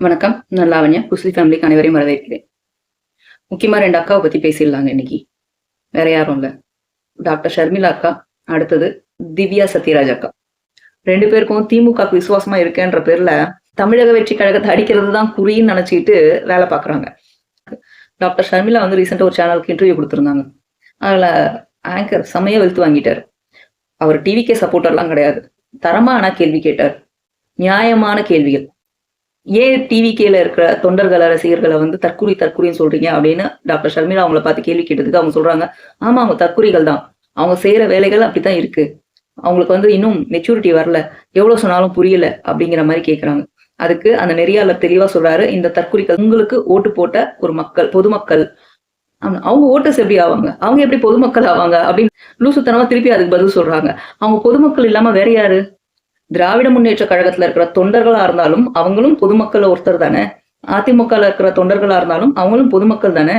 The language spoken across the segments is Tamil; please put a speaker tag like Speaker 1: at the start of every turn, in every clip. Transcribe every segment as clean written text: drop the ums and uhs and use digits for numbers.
Speaker 1: வணக்கம். நான் லாவண்யா. குஸ்லி ஃபேமிலிக்கு அனைவரையும் வரவேற்கிறேன். முக்கியமா 2 அக்காவ பத்தி பேசிடலாங்க இன்னைக்கு. வேற யாரும் இல்ல. டாக்டர் ஷர்மிளா அக்கா, அடுத்தது திவ்யா சத்யராஜ் அக்கா. 2 பேருக்கும் திமுகவுக்கு விசுவாசமா இருக்கேன்ற பேர்ல தமிழக வெற்றி கழகத்தை அடிக்கிறது தான் குறின்னு நினைச்சுக்கிட்டு வேலை பார்க்குறாங்க. டாக்டர் ஷர்மிளா வந்து ரீசெண்டா ஒரு சேனலுக்கு இன்டர்வியூ கொடுத்திருந்தாங்க. அதுல ஆங்கர் செமையா வெளுத்து வாங்கிட்டாரு. அவர் டிவிக்கே சப்போர்ட்டர்லாம் கிடையாது. தரமான கேள்வி கேட்டார். நியாயமான கேள்விகள். ஏன் டிவிகேல இருக்கிற தொண்டர்கள் ரசிகர்களை வந்து தற்குறின்னு சொல்றீங்க அப்படின்னு டாக்டர் ஷர்மிளா அவங்கள பார்த்து கேள்வி கேட்டதுக்கு அவங்க சொல்றாங்க, ஆமா அவங்க தற்குறிகள் தான், அவங்க செய்யற வேலைகள் அப்படித்தான் இருக்கு, அவங்களுக்கு வந்து இன்னும் மெச்சூரிட்டி வரல, எவ்வளவு சொன்னாலும் புரியல அப்படிங்கிற மாதிரி கேட்கறாங்க. அதுக்கு அந்த நெறியாளர் தெளிவா சொல்றாரு, இந்த தற்குறிகள் உங்களுக்கு ஓட்டு போட்ட ஒரு மக்கள், பொதுமக்கள், அவங்க ஓட்டர்ஸ் எப்படி ஆவாங்க, அவங்க எப்படி பொதுமக்கள் ஆவாங்க அப்படின்னு லூசுத்தனமா திருப்பி அதுக்கு பதில் சொல்றாங்க. அவங்க பொதுமக்கள் இல்லாம வேற யாரு? திராவிட முன்னேற்ற கழகத்துல இருக்கிற தொண்டர்களா இருந்தாலும் அவங்களும் பொதுமக்கள் ஒருத்தர் தானே. அதிமுகல இருக்கிற தொண்டர்களா இருந்தாலும் அவங்களும் பொதுமக்கள் தானே.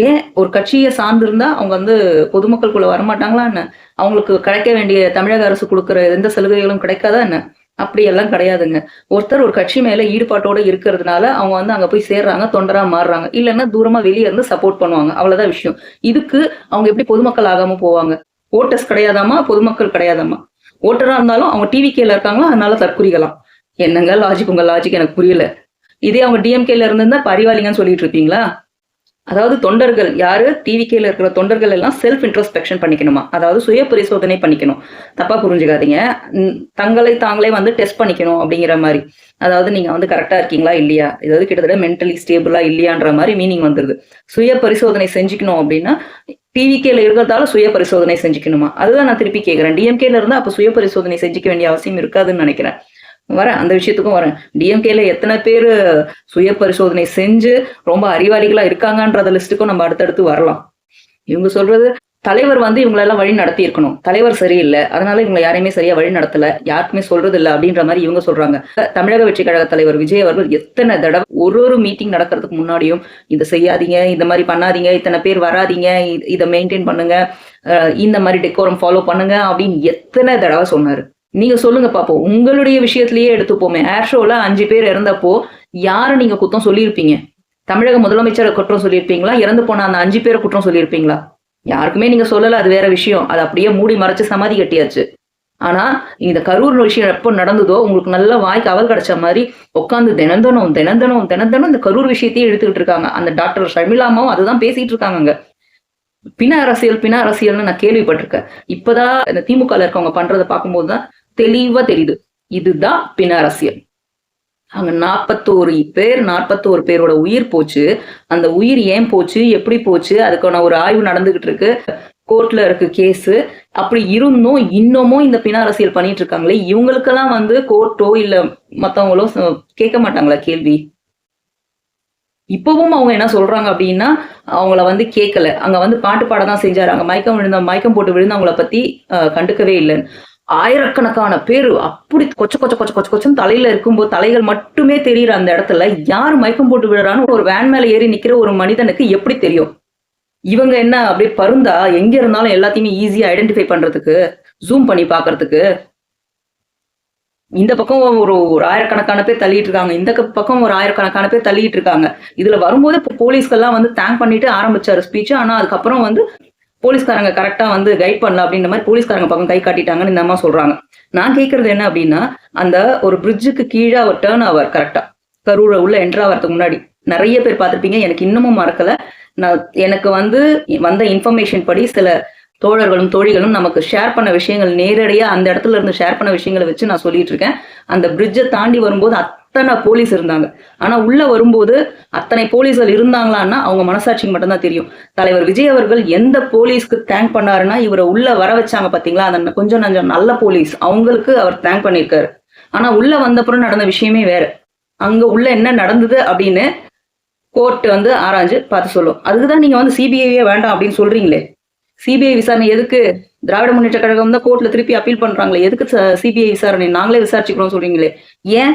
Speaker 1: ஏன் ஒரு கட்சியை சார்ந்திருந்தா அவங்க வந்து பொதுமக்களுக்குள்ள வரமாட்டாங்களா என்ன? அவங்களுக்கு கிடைக்க வேண்டிய தமிழக அரசு கொடுக்குற எந்த சலுகைகளும் கிடைக்காதா என்ன? அப்படியெல்லாம் கிடையாதுங்க. ஒருத்தர் ஒரு கட்சி மேல ஈடுபாட்டோட இருக்கிறதுனால அவங்க வந்து அங்க போய் சேர்றாங்க, தொண்டரா மாறுறாங்க. இல்லைன்னா தூரமா வெளியே இருந்து சப்போர்ட் பண்ணுவாங்க. அவ்வளவுதான் விஷயம். இதுக்கு அவங்க எப்படி பொதுமக்கள் ஆகாம போவாங்க? ஓட்டர்ஸ் கிடையாதாமா, பொதுமக்கள் கிடையாதாமா? ஓட்டரா இருந்தாலும் அவங்க டிவிகேல இருக்காங்களா, அதனால தற்குறிகளாம். என்னங்க லாஜிக்? உங்க லாஜிக் எனக்கு புரியல. இதே அவங்க டிஎம்கேல இருந்திருந்தா அறிவாளிங்கன்னு சொல்லிட்டு இருப்பீங்களா? அதாவது தொண்டர்கள் யாரு, டிவிகேல இருக்கிற தொண்டர்கள் எல்லாம் செல்ஃப் இன்ட்ரோஸ்பெக்ஷன் பண்ணிக்கணுமா, அதாவது சுய பரிசோதனை பண்ணிக்கணும். தப்பா புரிஞ்சுக்காதீங்க. தங்களை தாங்களே வந்து டெஸ்ட் பண்ணிக்கணும் அப்படிங்கிற மாதிரி. அதாவது நீங்க வந்து கரெக்டா இருக்கீங்களா இல்லையா, ஏதாவது கிட்டத்தட்ட மென்டலி ஸ்டேபிளா இல்லையான்ற மாதிரி மீனிங் வந்துருது. சுய பரிசோதனை செஞ்சுக்கணும் அப்படின்னா டிவிகேல இருக்கிறதால சுய பரிசோதனை செஞ்சுக்கணுமா? அதுதான் நான் திருப்பி கேட்கிறேன். டிஎம்கேல இருந்தா அப்ப சுய பரிசோதனை செஞ்சுக்க வேண்டிய அவசியம் இருக்காதுன்னு நினைக்கிறேன். வரேன், அந்த விஷயத்துக்கும் வரேன். டிஎம்கேல எத்தனை பேர் சுய பரிசோதனை செஞ்சு ரொம்ப அறிவாளிகளா இருக்காங்கன்ற லிஸ்ட்டுக்கும் நம்ம அடுத்தடுத்து வரலாம். இவங்க சொல்றது தலைவர் வந்து இவங்களெல்லாம் வழி நடத்தி இருக்கணும், தலைவர் சரியில்லை, அதனால இவங்க யாரையுமே சரியா வழி நடத்தல, யாருக்குமே சொல்றது இல்லை அப்படின்ற மாதிரி இவங்க சொல்றாங்க. தமிழக வெற்றி கழக தலைவர் விஜய் அவர்கள் எத்தனை தடவை ஒரு மீட்டிங் நடக்கிறதுக்கு முன்னாடியும் இதை செய்யாதீங்க, இந்த மாதிரி பண்ணாதீங்க, இத்தனை பேர் வராதீங்க, இதை மெயின்டைன் பண்ணுங்க, இந்த மாதிரி டெக்கோரம் ஃபாலோ பண்ணுங்க அப்படின்னு எத்தனை தடவை சொன்னாரு. நீங்க சொல்லுங்க பாப்போம். உங்களுடைய விஷயத்திலேயே எடுத்துப்போமே, ஏர் ஷோல 5 பேர் இறந்தப்போ யாரை நீங்க குற்றம் சொல்லியிருப்பீங்க? தமிழக முதலமைச்சரை குற்றம் சொல்லியிருப்பீங்களா? இறந்து போன அந்த 5 பேரை குற்றம் சொல்லியிருப்பீங்களா? யாருக்குமே நீங்க சொல்லல, அது வேற விஷயம். அது அப்படியே மூடி மறைச்சு சமாதி கட்டியாச்சு. ஆனா இந்த கரூர் விஷயம் எப்போ நடந்ததோ உங்களுக்கு நல்ல வாய்க்கு அவல் கிடைச்ச மாதிரி உட்காந்து தினந்தனம் இந்த கரூர் விஷயத்தையே எடுத்துக்கிட்டு இருக்காங்க. அந்த டாக்டர் ஷர்மிளாமாவும் அதுதான் பேசிட்டு இருக்காங்க. பின அரசியல்னு நான் கேள்விப்பட்டிருக்கேன். இப்பதான் இந்த திமுக இருக்கவங்க பண்றதை பார்க்கும்போதுதான் தெளிவா தெரியுது, இதுதான் பின அரசியல். அங்க 41 பேரோட உயிர் போச்சு. அந்த உயிர் ஏன் போச்சு, எப்படி போச்சு, அதுக்கான ஒரு ஆய்வு நடந்துகிட்டு இருக்கு. கோர்ட்ல இருக்கு கேஸ். அப்படி இருந்தும் இன்னமும் இந்த பின அரசியல் பண்ணிட்டு இருக்காங்களே, இவங்களுக்கெல்லாம் வந்து கோர்ட்டோ இல்ல மத்தவங்களோ கேட்க மாட்டாங்களா கேள்வி? இப்பவும் அவங்க என்ன சொல்றாங்க அப்படின்னா, அவங்கள வந்து கேட்கல, அங்க வந்து பாட்டு பாட தான் செஞ்சாரு, அங்க மயக்கம் போட்டு விழுந்தவங்கள பத்தி கண்டுக்கவே இல்லைன்னு. ஆயிரக்கணக்கான பேரு அப்படி கொச்சன்னு தலையில இருக்கும்போது தலைகள் மட்டுமே தெரியுற அந்த இடத்துல யார் மயக்கம் போட்டு விடுறான்னு ஒரு வேன் மேல ஏறி நிக்கிற ஒரு மனிதனுக்கு எப்படி தெரியும்? இவங்க என்ன அப்படியே பருந்தா எங்க இருந்தாலும் எல்லாத்தையுமே ஈஸியா ஐடென்டிஃபை பண்றதுக்கு, ஜூம் பண்ணி பாக்குறதுக்கு? இந்த பக்கம் ஒரு ஆயிரக்கணக்கான பேர் தள்ளிட்டு இருக்காங்க, இந்த பக்கம் ஒரு ஆயிரக்கணக்கான பேர் தள்ளிட்டு இருக்காங்க. இதுல வரும்போது போலீஸ்கெல்லாம் வந்து தேங்க் பண்ணிட்டு ஆரம்பிச்சாரு ஸ்பீச். ஆனா அதுக்கப்புறம் வந்து போலீஸ்காரங்க கரெக்டா வந்து கைட் பண்ணல அப்படின்ற மாதிரி போலீஸ்காரங்க பக்கம் கை காட்டிட்டாங்கன்னு இந்த அம்மா சொல்றாங்க. நான் கேட்கறது என்ன அப்படின்னா, அந்த ஒரு பிரிட்ஜுக்கு கீழே ஒரு டேர்ன் ஆவர் கரெக்டா கரூர் உள்ள என்ட்ரு ஆகிறதுக்கு முன்னாடி நிறைய பேர் பார்த்திருப்பீங்க. எனக்கு இன்னமும் மறக்கல. எனக்கு வந்து வந்த இன்ஃபர்மேஷன் படி சில தோழர்களும் தோழிகளும் நமக்கு ஷேர் பண்ண விஷயங்கள், நேரடியா அந்த இடத்துல இருந்து ஷேர் பண்ண விஷயங்களை வச்சு நான் சொல்லிட்டு இருக்கேன். அந்த பிரிட்ஜை தாண்டி வரும்போது அத்தனை போலீஸ் இருந்தாங்க. ஆனா உள்ள வரும்போது அத்தனை போலீஸ்கள் இருந்தாங்களான்னா அவங்க மனசாட்சிக்கு மட்டும்தான் தெரியும். தலைவர் விஜய் அவர்கள் எந்த போலீஸ்க்கு தேங்க் பண்ணாருன்னா, இவரை உள்ள வர வச்சாங்க பாத்தீங்களா, அந்த கொஞ்சம் நல்ல போலீஸ், அவங்களுக்கு அவர் தேங்க் பண்ணியிருக்காரு. ஆனா உள்ள வந்தப்புறம் நடந்த விஷயமே வேற. அங்க உள்ள என்ன நடந்தது அப்படின்னு கோர்ட் வந்து ஆராய்ஞ்சு பார்த்து சொல்லும். அதுக்குதான் நீங்க வந்து சிபிஐயே வேண்டாம் அப்படின்னு சொல்றீங்களே. சிபிஐ விசாரணை எதுக்கு? திராவிட முன்னேற்ற கழகம் தான் கோர்ட்ல திருப்பி அப்பீல் பண்றாங்களே, எதுக்கு சிபிஐ விசாரணை? நாங்களே விசாரிச்சுக்கிறோம் சொல்றீங்களே. ஏன்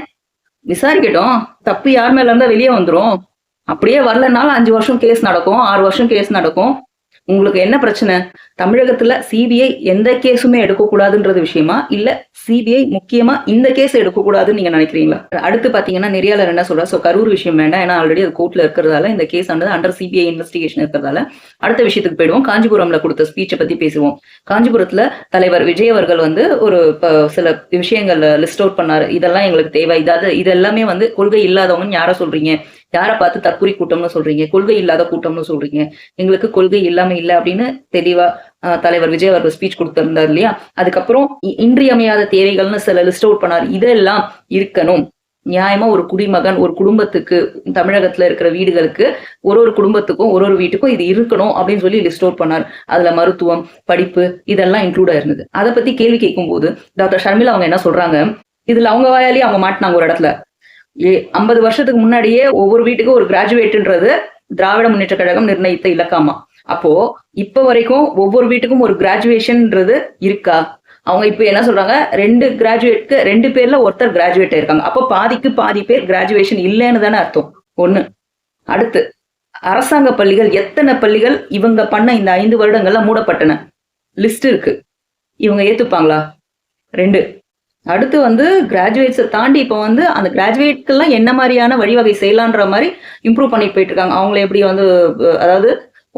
Speaker 1: விசாரிக்கட்டும், தப்பு யார் மேல இருந்தா வெளியே வந்துரும். அப்படியே வரலனாலும் 5 வருஷம் கேஸ் நடக்கும், 6 வருஷம் கேஸ் நடக்கும். உங்களுக்கு என்ன பிரச்சனை? தமிழகத்துல சிபிஐ எந்த கேஸுமே எடுக்கக்கூடாதுன்றது விஷயமா? இல்ல சிபிஐ முக்கியமா இந்த கேஸ் எடுக்கக்கூடாதுன்னு நீங்க நினைக்கிறீங்களா? அடுத்து பாத்தீங்கன்னா நெறியாளர் என்ன சொல்றா, கரூர் விஷயம் வேண்டாம், ஏன்னா ஆல்ரெடி அது கோர்ட்ல இருக்கிறதால இந்த கேஸ் அண்டர் சிபிஐ இன்வெஸ்டிகேஷன் இருக்கிறதால அடுத்த விஷயத்துக்கு போயிடுவோம். காஞ்சிபுரம்ல கொடுத்த ஸ்பீச்சை பத்தி பேசுவோம். காஞ்சிபுரத்துல தலைவர் விஜய் அவர்கள் ஒரு சில விஷயங்கள் லிஸ்ட் அவுட் பண்ணாரு. இதெல்லாம் எங்களுக்கு தேவை, இது எல்லாமே கொள்கை இல்லாதவங்கன்னு யாரை சொல்றீங்க? யாரை பார்த்து தற்குறி கூட்டம்னு சொல்றீங்க? கொள்கை இல்லாத கூட்டம்னு சொல்றீங்க? எங்களுக்கு கொள்கை இல்லாம இல்லை அப்படின்னு தெளிவா தலைவர் விஜய் அவர்கள் ஸ்பீச் கொடுத்திருந்தார் இல்லையா? அதுக்கப்புறம் இன்றியமையாத தேவைகள்னு சில லிஸ்ட் அவுட் பண்ணார். இதெல்லாம் இருக்கணும். நியாயமா ஒரு குடிமகன் ஒரு குடும்பத்துக்கு, தமிழகத்துல இருக்கிற வீடுகளுக்கு ஒரு குடும்பத்துக்கும் ஒரு வீட்டுக்கும் இது இருக்கணும் அப்படின்னு சொல்லி லிஸ்ட் அவுட் பண்ணார். அதுல மருத்துவம், படிப்பு இதெல்லாம் இன்க்ளூட் ஆயிருந்தது. அதை பத்தி கேள்வி கேட்கும் போது டாக்டர் ஷர்மிளா அவங்க என்ன சொல்றாங்க, இதுல அவங்க வாயாலேயே அவங்க மாட்டினாங்க ஒரு இடத்துல. 50 வருஷத்துக்கு முன்னாடியே ஒவ்வொரு வீட்டுக்கும் ஒரு கிராஜுவேட்ன்றது திராவிட முன்னேற்ற கழகம் நிர்ணயித்த இலக்காமா. அப்போ இப்ப வரைக்கும் ஒவ்வொரு வீட்டுக்கும் ஒரு கிராஜுவேஷன்ன்றது இருக்கா? அவங்க இப்ப என்ன சொல்றாங்க, 2 கிராஜுவேட்க்கு 2 பேர்ல ஒருத்தர் கிராஜுவேட் ஆயிருக்காங்க. அப்போ பாதிக்கு பாதி பேர் கிராஜுவேஷன் இல்லைன்னு தானே அர்த்தம். ஒண்ணு. அடுத்து அரசாங்க பள்ளிகள் எத்தனை பள்ளிகள் இவங்க பண்ண இந்த 5 வருடங்கள்ல மூடப்பட்டன லிஸ்ட் இருக்கு. இவங்க ஏத்துப்பாங்களா? 2. அடுத்து கிராஜுவேட்ஸை தாண்டி இப்போ அந்த கிராஜுவேட்கெல்லாம் என்ன மாதிரியான வழிவகை செய்யலான்ற மாதிரி இம்ப்ரூவ் பண்ணிட்டு போயிட்டு இருக்காங்க. அவங்கள எப்படி அதாவது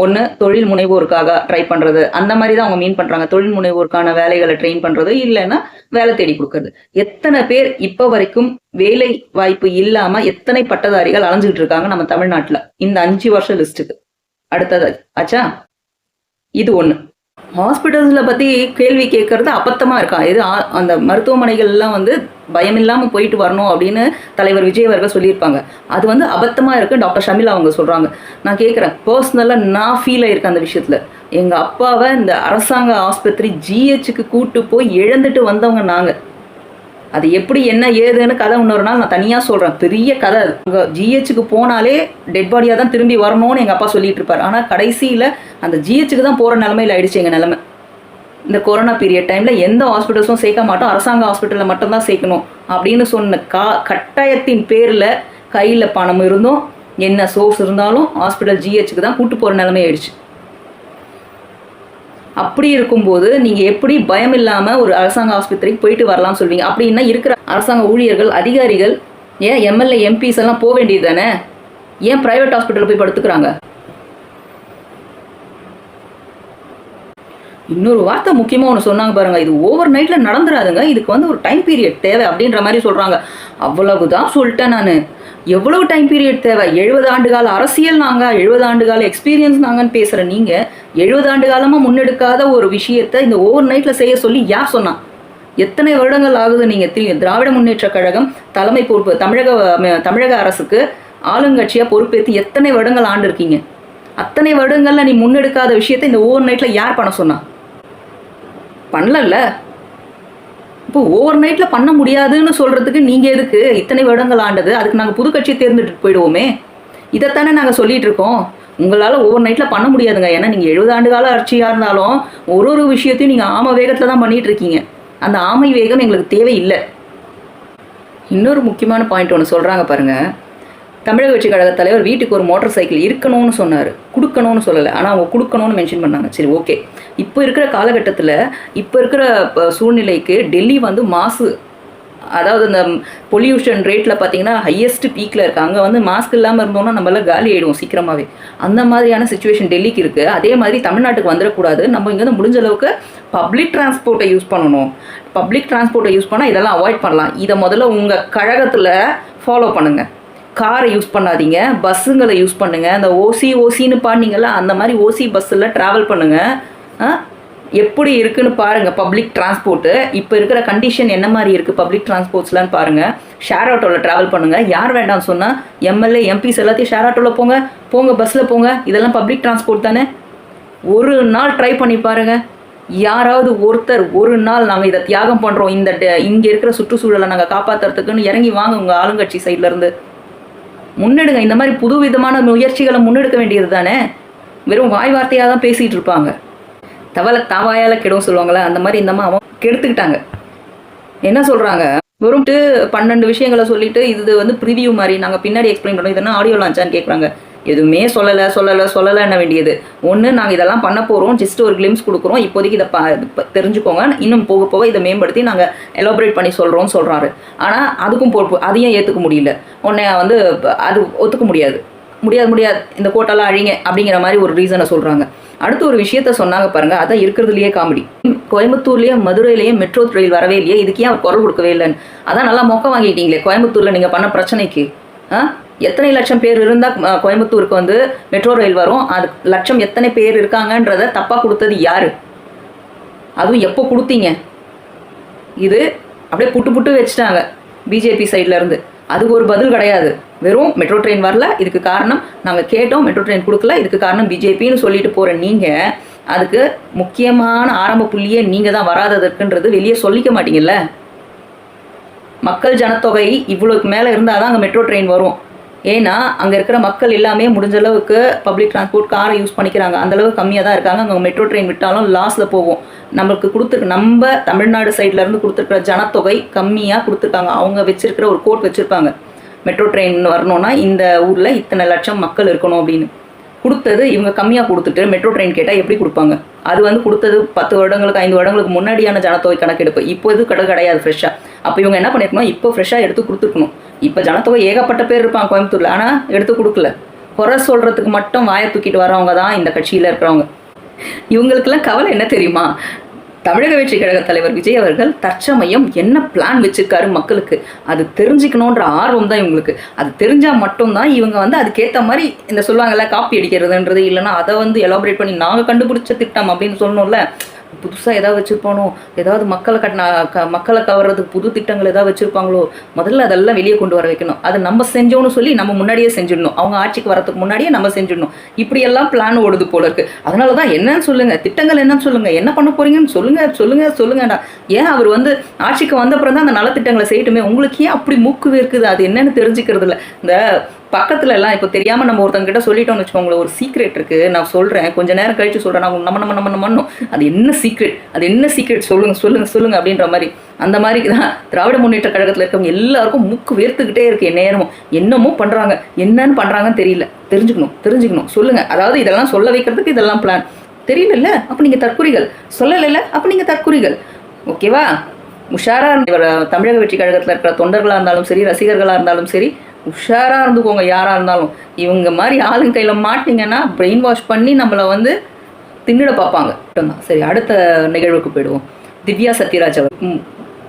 Speaker 1: ஒன்று தொழில் முனைவோருக்காக ட்ரை பண்றது, அந்த மாதிரி தான் அவங்க மீன் பண்றாங்க. தொழில் முனைவோருக்கான வேலைகளை ட்ரெயின் பண்றது, இல்லைன்னா வேலை தேடி கொடுக்கறது. எத்தனை பேர் இப்போ வரைக்கும் வேலை வாய்ப்பு இல்லாம எத்தனை பட்டதாரிகள் அலைஞ்சுக்கிட்டு இருக்காங்க நம்ம தமிழ்நாட்டுல இந்த 5 வருஷ லிஸ்ட்டுக்கு. அடுத்தது ஆச்சா, இது ஒண்ணு. ஹாஸ்பிட்டல்ஸ்ல பத்தி கேள்வி கேட்கறது அபத்தமா இருக்கா? இது அந்த மருத்துவமனைகள் எல்லாம் பயம் இல்லாம போயிட்டு வரணும் அப்படின்னு தலைவர் விஜய் அவர்கள் சொல்லியிருப்பாங்க. அது அபத்தமா இருக்கு டாக்டர் ஷர்மிளா அவங்க சொல்றாங்க. நான் கேட்கிறேன், பர்சனலா நான் ஃபீல் ஆயிருக்கேன் அந்த விஷயத்துல. எங்க அப்பாவை இந்த அரசாங்க ஆஸ்பத்திரி ஜிஹெச்சுக்கு கூட்டு போய் இழந்துட்டு வந்தவங்க நாங்க. அது எப்படி என்ன ஏதுன்னு கதை இன்னொரு நாள் நான் தனியா சொல்றேன். பெரிய கதை. ஜிஹெச்சுக்கு போனாலே டெட் பாடியா தான் திரும்பி வரணும்னு எங்க அப்பா சொல்லிட்டு இருப்பாரு. ஆனா கடைசியில அந்த ஜிஹெச்சுக்கு தான் போற நிலைமையில ஆயிடுச்சு எங்க நிலைமை. இந்த கொரோனா பீரியட் டைம்ல எந்த ஹாஸ்பிட்டல்ஸும் சேர்க்க மாட்டோம், அரசாங்க ஹாஸ்பிட்டல்ல மட்டும்தான் சேர்க்கணும் அப்படின்னு சொன்ன கட்டாயத்தின் பேர்ல கையில பணம் இருந்தும் என்ன சோர்ஸ் இருந்தாலும் ஹாஸ்பிட்டல் ஜிஹெச்சுக்கு தான் கூட்டு போற நிலைமை ஆயிடுச்சு. அப்படி இருக்கும்போது நீங்க எப்படி பயம் இல்லாம ஒரு அரசாங்க ஆஸ்பத்திரிக்கு போயிட்டு வரலாம்னு சொல்வீங்க? அப்படின்னா இருக்கிற அரசாங்க ஊழியர்கள், அதிகாரிகள், ஏன் எம்எல்ஏ எம்பிஸ் எல்லாம் போக வேண்டியது தானே? ஏன் பிரைவேட் ஹாஸ்பிட்டல் போய் படுத்துக்கிறாங்க? இன்னொரு வார்த்தை முக்கியமா ஒன்று சொன்னாங்க பாருங்க, இது ஓவர் நைட்ல நடந்துராதுங்க, இதுக்கு ஒரு டைம் பீரியட் தேவை அப்படின்ற மாதிரி சொல்றாங்க. அவ்வளவுதான் சொல்லிட்டேன் நான். எவ்வளவு டைம் பீரியட் தேவை? 70 ஆண்டு கால அரசியல் நாங்க, 70 ஆண்டு கால எக்ஸ்பீரியன்ஸ் நாங்கன்னு பேசுற நீங்க 70 ஆண்டு காலமா முன்னெடுக்காத ஒரு விஷயத்த இந்த ஓவர் நைட்ல செய்ய சொல்லி யார் சொன்னா? எத்தனை வருடங்கள் ஆகுது நீங்க திராவிட முன்னேற்ற கழகம் தலைமை பொறுப்பு தமிழக அரசுக்கு ஆளுங்கட்சியா பொறுப்பேற்று எத்தனை வருடங்கள் ஆண்டு இருக்கீங்க? அத்தனை வருடங்கள்ல நீ முன்னெடுக்காத விஷயத்த இந்த ஓவர் நைட்ல யார் பண்ண சொன்னா? பண்ணல. இப்போ ஓவர் நைட்ல பண்ண முடியாதுன்னு சொல்றதுக்கு நீங்க எதுக்கு இத்தனை வருடங்கள் ஆண்டது? அதுக்கு நாங்கள் புது கட்சியை தேர்ந்தெடுத்து போயிடுவோமே. இதைத்தானே நாங்கள் சொல்லிட்டு இருக்கோம். உங்களால் ஓவர் நைட்ல பண்ண முடியாதுங்க. ஏன்னா நீங்கள் 70 ஆண்டு கால ஆட்சியாக இருந்தாலும் ஒரு விஷயத்தையும் நீங்கள் ஆமை வேகத்தில் தான் பண்ணிட்டு இருக்கீங்க. அந்த ஆமை வேகம் எங்களுக்கு தேவையில்லை. இன்னொரு முக்கியமான பாயிண்ட் ஒன்று சொல்றாங்க பாருங்க. தமிழக வெற்றி கழக தலைவர் வீட்டுக்கு ஒரு மோட்டார் சைக்கிள் இருக்கணும்னு சொன்னார், கொடுக்கணும்னு சொல்லலை. ஆனால் அவங்க கொடுக்கணும்னு மென்ஷன் பண்ணாங்க. சரி, ஓகே. இப்போ இருக்கிற காலகட்டத்தில், இப்போ இருக்கிற சூழ்நிலைக்கு டெல்லி மாசு, அதாவது இந்த பொல்யூஷன் ரேட்டில் பார்த்தீங்கன்னா ஹையஸ்ட் பீக்கில் இருக்கு. அங்கே மாஸ்க் இல்லாமல் இருந்தோம்னா நம்மளாம் காலி ஆகிடுவோம் சீக்கிரமாகவே. அந்த மாதிரியான சுச்சுவேஷன் டெல்லிக்கு இருக்குது. அதே மாதிரி தமிழ்நாட்டுக்கு வந்துடக்கூடாது. நம்ம இங்கேருந்து முடிஞ்ச அளவுக்கு பப்ளிக் டிரான்ஸ்போர்ட்டை யூஸ் பண்ணணும். பப்ளிக் டிரான்ஸ்போர்ட்டை யூஸ் பண்ணால் இதெல்லாம் அவாய்ட் பண்ணலாம். இதை முதல்ல உங்கள் கழகத்தில் ஃபாலோ பண்ணுங்கள். காரை யூஸ் பண்ணாதீங்க, பஸ்ஸுங்களை யூஸ் பண்ணுங்க. அந்த ஓசின்னு பாடினீங்களா, அந்த மாதிரி ஓசி பஸ்ஸில் ட்ராவல் பண்ணுங்க. எப்படி இருக்குன்னு பாருங்க பப்ளிக் டிரான்ஸ்போர்ட்டு. இப்போ இருக்கிற கண்டிஷன் என்ன மாதிரி இருக்குது பப்ளிக் டிரான்ஸ்போர்ட்ஸ்லாம் பாருங்க. ஷேர் ஆட்டோவில் ட்ராவல் பண்ணுங்க. யார் வேண்டாம்னு சொன்னால் எம்எல்ஏ எம்பிஸ் எல்லாத்தையும் ஷேர் ஆட்டோவில் போங்க, பஸ்ஸில் போங்க. இதெல்லாம் பப்ளிக் டிரான்ஸ்போர்ட் தானே. ஒரு நாள் ட்ரை பண்ணி பாருங்க. யாராவது ஒருத்தர் ஒரு நாள் நாங்கள் இதை தியாகம் பண்ணுறோம், இங்கே இருக்கிற சுற்றுச்சூழலை நாங்கள் காப்பாற்றுறதுக்குன்னு இறங்கி வாங்க உங்கள் ஆளுங்கட்சி சைட்லேருந்து. முன்னெடுங்க. இந்த மாதிரி புது விதமான முயற்சிகளை முன்னெடுக்க வேண்டியது தானே. வெறும் வாய் வார்த்தையாக தான் பேசிகிட்டு இருப்பாங்க. தவளை தாவாயால் கெடும் சொல்லுவாங்களே, அந்த மாதிரி இந்த அவன் கெடுத்துக்கிட்டாங்க. என்ன சொல்கிறாங்க, வெறும் 12 விஷயங்களை சொல்லிட்டு இது ப்ரிவியூ மாதிரி நாங்கள் பின்னாடி எக்ஸ்பிளைன் பண்ணோம், இதெல்லாம் ஆடியோ லான்ச்சான்னு கேட்குறாங்க. எதுவுமே சொல்லலை என்ன வேண்டியது. ஒன்று நாங்கள் இதெல்லாம் பண்ண போகிறோம், ஜஸ்ட் ஒரு கிளிம்ஸ் கொடுக்குறோம், இப்போதைக்கு இதை தெரிஞ்சுக்கோங்க, இன்னும் போக போக இதை மேம்படுத்தி நாங்கள் எலாபரேட் பண்ணி சொல்கிறோம்னு சொல்கிறாரு. ஆனால் அதுக்கும் பொறுப்பு, அதையும் ஏற்றுக்க முடியல. உடனே வந்து அது ஒத்துக்க முடியாது, இந்த கோட்டெல்லாம் அழிங்க அப்படிங்கிற மாதிரி ஒரு ரீசனை சொல்கிறாங்க. அடுத்து ஒரு விஷயத்த சொன்னாங்க பாருங்க, அதான் இருக்கிறதுலையே காமெடி. கோயம்புத்தூர்லேயே மதுரையிலேயே மெட்ரோ ரயில் வரவே இல்லையே, இதுக்கு ஏன் அவர் குரல் கொடுக்கவே இல்லைன்னு. அதான் நல்லா மொக்க வாங்கிட்டீங்களே கோயம்புத்தூரில் நீங்கள் பண்ண பிரச்சனைக்கு. எத்தனை லட்சம் பேர் இருந்தால் கோயம்புத்தூருக்கு வந்து மெட்ரோ ரயில் வரும், அது லட்சம் எத்தனை பேர் இருக்காங்கன்றத தப்பாக கொடுத்தது யார்? அதுவும் எப்போ கொடுத்தீங்க? இது அப்படியே புட்டு வச்சுட்டாங்க பிஜேபி சைட்லேருந்து. அதுக்கு ஒரு பதில் கிடையாது. வெறும் மெட்ரோ ட்ரெயின் வரல, இதுக்கு காரணம் நாங்கள் கேட்டோம், மெட்ரோ ட்ரெயின் கொடுக்கல, இதுக்கு காரணம் பிஜேபின்னு சொல்லிட்டு போகிற நீங்கள், அதுக்கு முக்கியமான ஆரம்ப புள்ளியே நீங்கள் தான் வராததற்குன்றது வெளியே சொல்லிக்க மாட்டீங்கல்ல. மக்கள் ஜனத்தொகை இவ்வளோக்கு மேலே இருந்தால் தான் அங்கே மெட்ரோ ட்ரெயின் வரும். ஏன்னா அங்கே இருக்கிற மக்கள் எல்லாமே முடிஞ்ச அளவுக்கு பப்ளிக் டிரான்ஸ்போர்ட் காரை யூஸ் பண்ணிக்கிறாங்க, அந்தளவுக்கு கம்மியாக தான் இருக்காங்க. அங்கே மெட்ரோ ட்ரெயின் விட்டாலும் லாஸில் போகும். நம்மளுக்கு கொடுத்துருக்கு, நம்ம தமிழ்நாடு சைட்லேருந்து கொடுத்துருக்குற ஜனத்தொகை கம்மியாக கொடுத்துருக்காங்க. அவங்க வச்சுருக்கிற ஒரு கோட் வச்சுருப்பாங்க, மெட்ரோ ட்ரெயின் வரணும்னா இந்த ஊரில் இத்தனை லட்சம் மக்கள் இருக்கணும் அப்படின்னு. கொடுத்தது இவங்க கம்மியாக கொடுத்துட்டு மெட்ரோ ட்ரெயின் கேட்டால் எப்படி கொடுப்பாங்க? அது வந்து கொடுத்தது 10 வருடங்களுக்கு 5 வருடங்களுக்கு முன்னாடியான ஜனத்தொகை கணக்கெடுப்பு. இப்போ இது கிடையாது ஃப்ரெஷ்ஷாக. அப்போ இவங்க என்ன பண்ணியிருக்கணும், இப்போ ஃப்ரெஷ்ஷாக எடுத்து கொடுத்துருக்கணும். இப்போ ஜனத்தொகை ஏகப்பட்ட பேர் இருப்பாங்க கோயம்புத்தூரில், ஆனால் எடுத்து கொடுக்கல. குறை சொல்கிறதுக்கு மட்டும் வாயை தூக்கிட்டு வரவங்க தான் இந்த கட்சியில் இருக்கிறவங்க. இவங்களுக்கெல்லாம் கவலை என்ன தெரியுமா? தமிழக வெற்றி கழக தலைவர் விஜய் அவர்கள் தற்சமயம் என்ன பிளான் வச்சிருக்காரு மக்களுக்கு, அது தெரிஞ்சுக்கணுன்ற ஆர்வம் தான் இவங்களுக்கு. அது தெரிஞ்சால் மட்டும்தான் இவங்க வந்து அதுக்கேற்ற மாதிரி இந்த சொல்லுவாங்கல்ல காப்பி அடிக்கிறதுன்றது, இல்லைன்னா அதை வந்து எலாபரேட் பண்ணி நாங்கள் கண்டுபிடிச்ச திட்டம் அப்படின்னு சொல்லணும்ல. புதுசாக ஏதாவது வச்சுருப்பானோ, ஏதாவது மக்களை கவர்றதுக்கு புது திட்டங்கள் ஏதாவது வச்சுருப்பாங்களோ, முதல்ல அதெல்லாம் வெளியே கொண்டு வர வைக்கணும். அதை நம்ம செஞ்சோன்னு சொல்லி நம்ம முன்னாடியே செஞ்சிடணும், அவங்க ஆட்சிக்கு வரதுக்கு முன்னாடியே நம்ம செஞ்சிடணும். இப்படியெல்லாம் பிளான் ஓடுது போல இருக்குது. அதனால தான் என்னன்னு சொல்லுங்கள், திட்டங்கள் என்னன்னு சொல்லுங்கள், என்ன பண்ண போகிறீங்கன்னு சொல்லுங்கடா. ஏன் அவர் வந்து ஆட்சிக்கு வந்தப்புறம் தான் அந்த நலத்திட்டங்களை செய்யட்டுமே, உங்களுக்கு ஏன் அப்படி மூக்கு வேர்க்குது? அது என்னன்னு தெரிஞ்சுக்கிறது இல்லை. இந்த பக்கத்துல எல்லாம் இப்போ தெரியாமல் நம்ம ஒருத்தங்கிட்ட சொல்லிட்டோம்னு வச்சுக்கோங்களேன், ஒரு சீக்ரெட் இருக்குது, நான் சொல்கிறேன், கொஞ்சம் நேரம் கழிச்சு சொல்கிறேன், நான் நம்ம அது என்ன சீக்ரெட் சொல்லுங்க அப்படின்ற மாதிரி. அந்த மாதிரி தான் திராவிட முன்னேற்ற கழகத்தில் இருக்கவங்க எல்லாருக்கும் மூக்கு வேர்த்துக்கிட்டே இருக்கு. நேரமும் என்னமோ பண்ணுறாங்க, என்னன்னு பண்ணுறாங்கன்னு தெரியல. தெரிஞ்சுக்கணும் சொல்லுங்கள். அதாவது இதெல்லாம் சொல்ல வைக்கிறதுக்கு இதெல்லாம் பிளான். தெரியல அப்போ நீங்கள் தற்குறிகள், சொல்லலைல்ல அப்போ நீங்கள் தற்குறிகள். ஓகேவா? உஷாராக தமிழக வெற்றி கழகத்தில் இருக்கிற தொண்டர்களாக இருந்தாலும் சரி, ரசிகர்களாக இருந்தாலும் சரி, உஷாராக இருந்துக்கோங்க. யாராக இருந்தாலும் இவங்க மாதிரி ஆளுங்க கையில் மாட்டிங்கன்னா பிரெயின் வாஷ் பண்ணி நம்மளை வந்து தின்னிட பார்ப்பாங்க. சரி, அடுத்த நிகழ்வுக்கு போயிடுவோம். திவ்யா சத்யராஜ் அவர்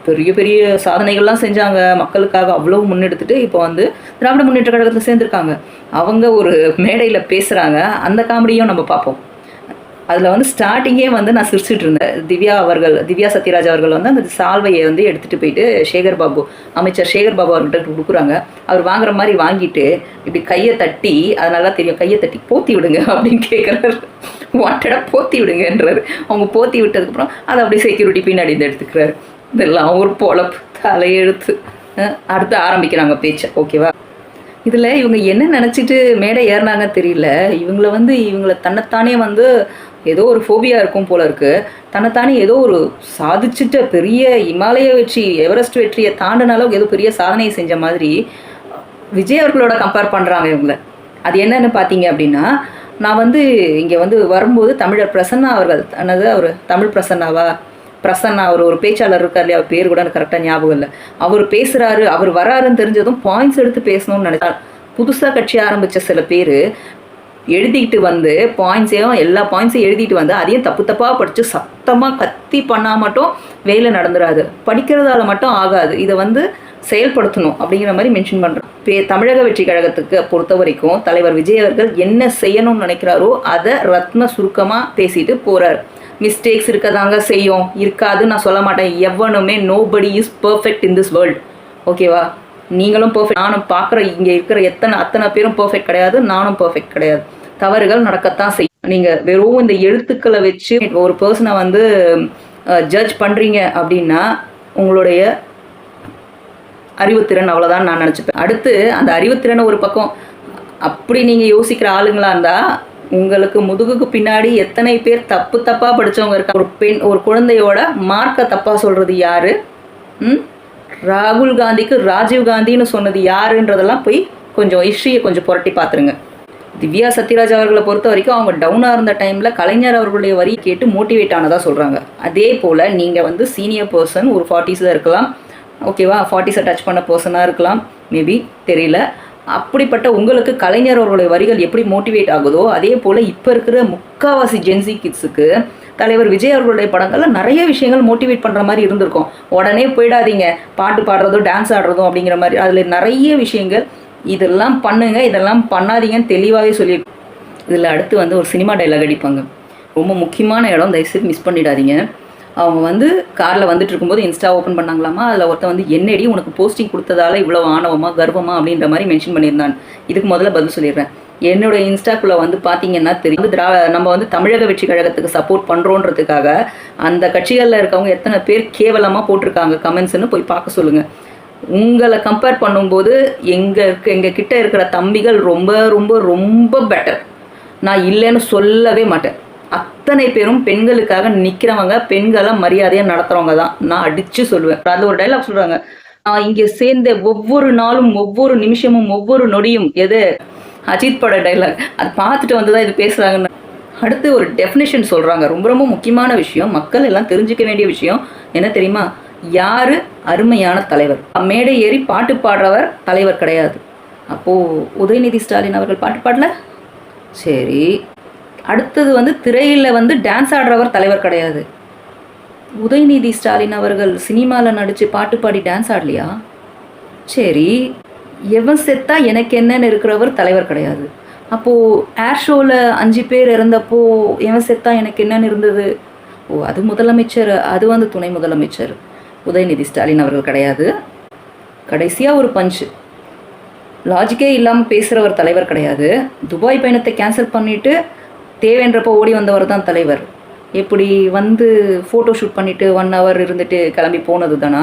Speaker 1: பெரிய பெரிய சாதனைகள்லாம் செஞ்சாங்க மக்களுக்காக, அவ்வளோ முன்னெடுத்துட்டு இப்போ வந்து திராவிட முன்னேற்ற கழகத்தில் சேர்ந்துருக்காங்க. அவங்க ஒரு மேடையில் பேசுகிறாங்க, அந்த காமெடியும் நம்ம பார்ப்போம். அதில் வந்து ஸ்டார்டிங்கே வந்து நான் சிரிச்சிட்டு இருந்தேன். திவ்யா சத்யராஜ் அவர்கள் வந்து அந்த சால்வையை வந்து எடுத்துகிட்டு போயிட்டு அமைச்சர் சேகர் பாபு அவர்கிட்ட கொடுக்குறாங்க. அவர் வாங்குற மாதிரி வாங்கிட்டு இப்படி கையை தட்டி, அதனால தெரியும், கையை தட்டி போத்தி விடுங்க அப்படின்னு கேட்குறாரு. வாட்டடாக போத்தி விடுங்கன்றாரு. அவங்க போத்தி விட்டதுக்கப்புறம் அதை அப்படியே செக்யூரிட்டி பின்னாடி எடுத்துக்கிறாரு. இதெல்லாம் ஒரு பொழப்பு, தலையெழுத்து. அடுத்து ஆரம்பிக்கிறாங்க பேச்சை. ஓகேவா? இதில் இவங்க என்ன நினச்சிட்டு மேடை ஏறினாங்கன்னு தெரியல. இவங்களை தன்னைத்தானே வந்து ஏதோ ஒரு ஃபோபியா இருக்கும் போல இருக்குது. தன்னைத்தானே ஏதோ ஒரு சாதிச்சுட்ட பெரிய இமாலய வெற்றி, எவரெஸ்ட் வெற்றியை தாண்டின அளவுக்கு ஏதோ பெரிய சாதனையை செஞ்ச மாதிரி விஜய் அவர்களோட கம்பேர் பண்ணுறாங்க இவங்களை. அது என்னன்னு பார்த்தீங்க அப்படின்னா, நான் வந்து இங்கே வந்து வரும்போது தமிழர் பிரசன்னா அவர்கள், அவர் தமிழ் பிரசன்னா ஒரு பேச்சாளர் இருக்கார் இல்லையா, அவர் பேர் கூட எனக்கு கரெக்டாக ஞாபகம் இல்லை. அவர் பேசுகிறாரு, அவர் வராருன்னு தெரிஞ்சதும் பாயிண்ட்ஸ் எடுத்து பேசணும்னு நினைச்சார். புதுசாக கட்சி ஆரம்பித்த சில பேர் எழுதிக்கிட்டு வந்து எல்லா பாயிண்ட்ஸையும் எழுதிட்டு வந்து அதையும் தப்பாக படித்து சத்தமாக கத்தி பண்ணால் மட்டும் வேலை நடந்துடாது, படிக்கிறதால மட்டும் ஆகாது, இதை வந்து செயல்படுத்தணும் அப்படிங்கிற மாதிரி மென்ஷன் பண்ணுறோம். தமிழக வெற்றி கழகத்துக்கு பொறுத்த வரைக்கும் தலைவர் விஜய் அவர்கள் என்ன செய்யணும்னு நினைக்கிறாரோ அதை ரத்ன சுருக்கமாக பேசிட்டு போகிறார். மிஸ்டேக்ஸ் இருக்கதாங்க செய்யும், இருக்காதுன்னு நான் சொல்ல மாட்டேன். எவனுமே nobody is perfect in this world. ஓகேவா? நீங்களும் பர்ஃபெக்ட், நானும் பார்க்குற இங்கே இருக்கிற அத்தனை பேரும் பர்ஃபெக்ட் கிடையாது, நானும் பர்ஃபெக்ட் கிடையாது. தவறுகள் நடக்கத்தான் செய்யும். நீங்கள் வெறும் இந்த எழுத்துக்களை வச்சு ஒரு பர்சனை வந்து ஜட்ஜ் பண்ணுறீங்க அப்படின்னா உங்களுடைய அறிவுத்திறன் அவ்வளோதான் நான் நினச்சிப்பேன். அடுத்து அந்த அறிவுத்திறனை ஒரு பக்கம் அப்படி நீங்கள் யோசிக்கிற ஆளுங்களா இருந்தால் உங்களுக்கு முதுகுக்கு பின்னாடி எத்தனை பேர் தப்பாக படித்தவங்க இருக்கா. ஒரு குழந்தையோட மார்க்கை தப்பாக சொல்கிறது யாரு? ராகுல் காந்திக்கு ராஜீவ் காந்தின்னு சொன்னது யாருன்றதெல்லாம் போய் கொஞ்சம் ஹிஸ்ட்ரியை கொஞ்சம் புரட்டி பார்த்துருங்க. திவ்யா சத்யராஜ் அவர்களை பொறுத்த வரைக்கும் அவங்க டவுனாக இருந்த டைமில் கலைஞர் அவர்களுடைய வரி கேட்டு மோட்டிவேட் ஆனதாக சொல்கிறாங்க. அதே போல் நீங்கள் வந்து சீனியர் பர்சன், ஒரு 40s இருக்கலாம், ஓகேவா, 40s டச் பண்ண பர்சனாக இருக்கலாம், மேபி தெரியல. அப்படிப்பட்ட உங்களுக்கு கலைஞர் அவர்களுடைய வரிகள் எப்படி மோட்டிவேட் ஆகுதோ அதே போல் இப்போ இருக்கிற முக்காவாசி ஜென்சி கிட்ஸுக்கு தலைவர் விஜய் அவர்களுடைய படங்கள்ல நிறைய விஷயங்கள் மோட்டிவேட் பண்ணுற மாதிரி இருந்திருக்கும். உடனே போயிடாதீங்க பாட்டு பாடுறதோ டான்ஸ் ஆடுறதோ அப்படிங்கிற மாதிரி, அதில் நிறைய விஷயங்கள் இதெல்லாம் பண்ணுங்க இதெல்லாம் பண்ணாதீங்கன்னு தெளிவாகவே சொல்லி. இதில் அடுத்து வந்து ஒரு சினிமா டைலாக் அடிப்பாங்க, ரொம்ப முக்கியமான இடம், தயவுசெய்து மிஸ் பண்ணிடாதீங்க. அவங்க வந்து காரில் வந்துட்டு இருக்கும்போது இன்ஸ்டா ஓப்பன் பண்ணாங்களாமா, அதில் ஒருத்தன் வந்து என்னடி உனக்கு போஸ்டிங் கொடுத்ததால இவ்வளோ ஆணவமா கர்வமா அப்படின்ற மாதிரி மென்ஷன் பண்ணியிருந்தான். இதுக்கு முதல்ல பதில் சொல்லிடுறேன். என்னோட இன்ஸ்டாக்குள்ளே வந்து பார்த்தீங்கன்னா தெரியும், நம்ம வந்து தமிழக வெற்றி கழகத்துக்கு சப்போர்ட் பண்ணுறோன்றதுக்காக அந்த கட்சிகளில் இருக்கவங்க எத்தனை பேர் கேவலமாக போட்டிருக்காங்க கமெண்ட்ஸ்ன்னு போய் பார்க்க சொல்லுங்கள். உங்களை கம்பேர் பண்ணும்போது எங்கள் கிட்ட இருக்கிற தம்பிகள் ரொம்ப ரொம்ப ரொம்ப பெட்டர். நான் இல்லைன்னு சொல்லவே மாட்டேன். அத்தனை பேரும் பெண்களுக்காக நிற்கிறவங்க, பெண்களை மரியாதையாக நடத்துகிறவங்க தான் நான் அடித்து சொல்லுவேன். அது ஒரு டைலாக் சொல்கிறாங்க, இங்கே சேர்ந்த ஒவ்வொரு நாளும் ஒவ்வொரு நிமிஷமும் ஒவ்வொரு நொடியும், எது அஜித் பட டைலாக், அது பார்த்துட்டு வந்து தான் இது பேசுகிறாங்கன்னு. அடுத்து ஒரு டெஃபினேஷன் சொல்கிறாங்க, ரொம்ப ரொம்ப முக்கியமான விஷயம், மக்கள் எல்லாம் தெரிஞ்சுக்க வேண்டிய விஷயம் என்ன தெரியுமா? யார் அருமையான தலைவர்? மேடை ஏறி பாட்டு பாடுறவர் தலைவர் கிடையாது. அப்போது உதயநிதி ஸ்டாலின் அவர்கள் பாட்டு பாடல, சரி. அடுத்தது வந்து திரையில் வந்து டான்ஸ் ஆடுறவர் தலைவர் கிடையாது. உதயநிதி ஸ்டாலின் அவர்கள் சினிமாவில் நடித்து பாட்டு பாடி டான்ஸ் ஆடலையா? சரி. எவன் செத்தா எனக்கு என்னன்னு இருக்கிறவர் தலைவர் கிடையாது. அப்போது ஏர் ஷோவில் 5 பேர் இறந்தப்போ எவன் செத்தா எனக்கு என்னன்னு இருந்தது? ஓ, அது முதலமைச்சர், அது வந்து துணை முதலமைச்சர். உதயநிதி ஸ்டாலின் அவர்கள் கிடையாது. கடைசியாக ஒரு பஞ்சு, லாஜிக்கே இல்லாமல் பேசுகிறவர் தலைவர் கிடையாது. துபாய் பயணத்தை கேன்சல் பண்ணிவிட்டு தேவைன்றப்போ ஓடி வந்தவர் தான் தலைவர். எப்படி வந்து ஃபோட்டோ ஷூட் பண்ணிவிட்டு 1 hour இருந்துட்டு கிளம்பி போனது தானா?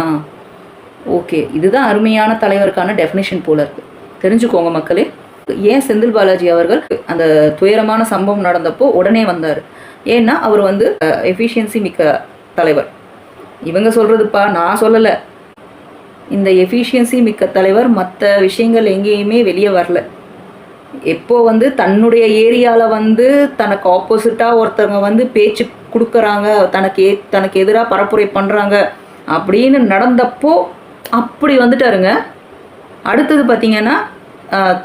Speaker 1: ஓகே, இதுதான் அருமையான தலைவருக்கான டெஃபினேஷன் போல இருக்குது. தெரிஞ்சுக்கோங்க மக்களே. ஏன் செந்தில் பாலாஜி அவர்கள் அந்த துயரமான சம்பவம் நடந்தப்போ உடனே வந்தார்? ஏன்னா அவர் வந்து எஃபிஷியன்சி மிக்க தலைவர். இவங்க சொல்கிறதுப்பா, நான் சொல்லலை. இந்த எஃபிஷியன்சி மிக்க தலைவர் மற்ற விஷயங்கள் எங்கேயுமே வெளியே வரல. எப்போ வந்து தன்னுடைய ஏரியாவில் வந்து தனக்கு ஆப்போசிட்டாக ஒருத்தவங்க வந்து பேச்சு கொடுக்குறாங்க, தனக்கு எதிராக பரப்புரை பண்ணுறாங்க அப்படின்னு நடந்தப்போ அப்படி வந்துட்டாருங்க. அடுத்தது பார்த்திங்கன்னா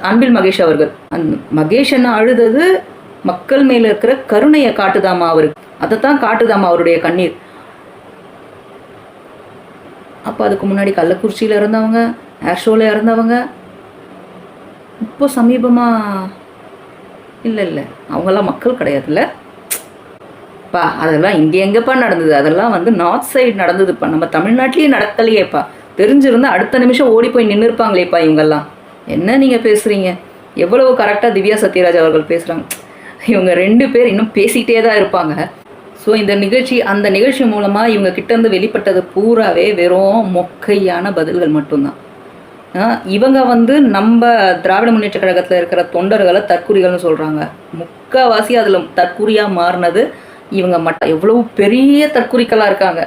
Speaker 1: அன்பில் மகேஷ் அவர்கள், அந்த மகேஷனை அழுதது மக்கள் மேலே இருக்கிற கருணையை காட்டுதாமா, அவருக்கு அதைத்தான் காட்டுதாமா அவருடைய கண்ணீர். அப்போ அதுக்கு முன்னாடி கள்ளக்குறிச்சியில் இருந்தவங்க, ஏர் ஷோவில் இருந்தவங்க, இப்போ சமீபமாக இல்லை அவங்கெல்லாம் மக்கள் கிடையாதுல்ல பா. அதெல்லாம் இங்கே எங்கேப்பா நடந்தது? அதெல்லாம் வந்து நார்த் சைடு நடந்ததுப்பா, நம்ம தமிழ்நாட்டிலேயே நடக்கலையேப்பா. தெரிஞ்சிருந்தால் அடுத்த நிமிஷம் ஓடி போய் நின்றுருப்பாங்களேப்பா இவங்கெல்லாம். என்ன நீங்கள் பேசுகிறீங்க? எவ்வளவு கரெக்டாக திவ்யா சத்யராஜ் அவர்கள் பேசுகிறாங்க. இவங்க 2 பேர் இன்னும் பேசிக்கிட்டே தான் இருப்பாங்க. ஸோ இந்த அந்த நிகழ்ச்சி மூலமாக இவங்க கிட்டேருந்து வெளிப்பட்டது பூராவே வெறும் மொக்கையான பதில்கள் மட்டும்தான். இவங்க வந்து நம்ம திராவிட முன்னேற்ற கழகத்தில் இருக்கிற தொண்டர்களை தற்குறிகள்னு சொல்கிறாங்க. முக்கால்வாசி அதில் தற்குறியாக மாறினது இவங்க மட்டும். எவ்வளவு பெரிய தற்குறிக்களாக இருக்காங்க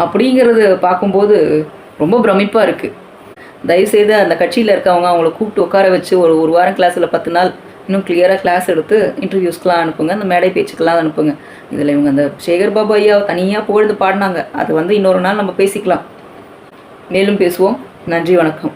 Speaker 1: அப்படிங்கிறது பார்க்கும்போது ரொம்ப பிரமிப்பாக இருக்குது. தயவுசெய்து அந்த கட்சியில் இருக்கவங்க அவங்கள கூப்பிட்டு உட்கார வச்சு ஒரு வாரம் கிளாஸில் 10 நாள் இன்னும் கிளியராக கிளாஸ் எடுத்து இன்டர்வியூஸ்க்கெலாம் அனுப்புங்க, அந்த மேடை பேச்சுக்கெல்லாம் அனுப்புங்க. இதில் இவங்க அந்த சேகர் பாபு ஐயா தனியாக புகழ்ந்து பாடினாங்க, அது வந்து இன்னொரு நாள் நம்ம பேசிக்கலாம். மேலும் பேசுவோம். நன்றி, வணக்கம்.